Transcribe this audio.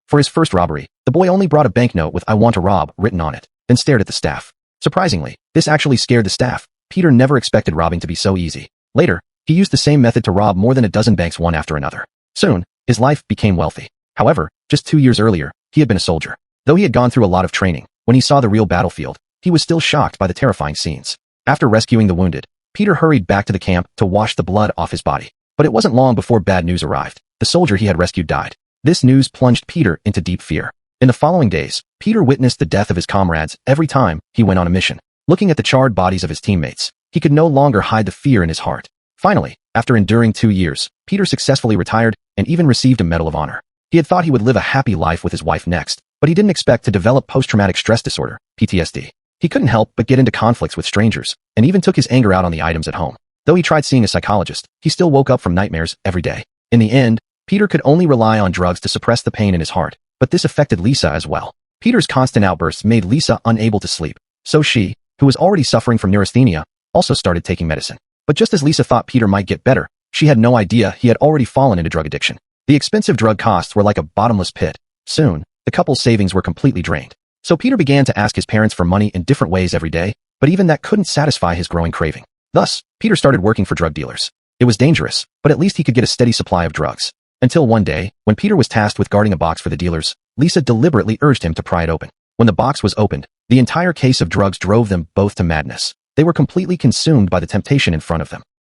For his first robbery, the boy only brought a banknote with "I want to rob" written on it, then stared at the staff. Surprisingly, this actually scared the staff. Peter never expected robbing to be so easy. Later, he used the same method to rob more than a dozen banks one after another. Soon, his life became wealthy. However, just 2 years earlier, he had been a soldier. Though he had gone through a lot of training, when he saw the real battlefield, he was still shocked by the terrifying scenes. After rescuing the wounded, Peter hurried back to the camp to wash the blood off his body. But it wasn't long before bad news arrived. The soldier he had rescued died. This news plunged Peter into deep fear. In the following days, Peter witnessed the death of his comrades every time he went on a mission. Looking at the charred bodies of his teammates, he could no longer hide the fear in his heart. Finally, after enduring 2 years, Peter successfully retired and even received a Medal of Honor. He had thought he would live a happy life with his wife next, but he didn't expect to develop post-traumatic stress disorder, PTSD. He couldn't help but get into conflicts with strangers, and even took his anger out on the items at home. Though he tried seeing a psychologist, he still woke up from nightmares every day. In the end, Peter could only rely on drugs to suppress the pain in his heart, but this affected Lisa as well. Peter's constant outbursts made Lisa unable to sleep, so she, who was already suffering from neurasthenia, also started taking medicine. But just as Lisa thought Peter might get better, she had no idea he had already fallen into drug addiction. The expensive drug costs were like a bottomless pit. Soon, the couple's savings were completely drained. So Peter began to ask his parents for money in different ways every day, but even that couldn't satisfy his growing craving. Thus, Peter started working for drug dealers. It was dangerous, but at least he could get a steady supply of drugs. Until one day, when Peter was tasked with guarding a box for the dealers, Lisa deliberately urged him to pry it open. When the box was opened, the entire case of drugs drove them both to madness. They were completely consumed by the temptation in front of them.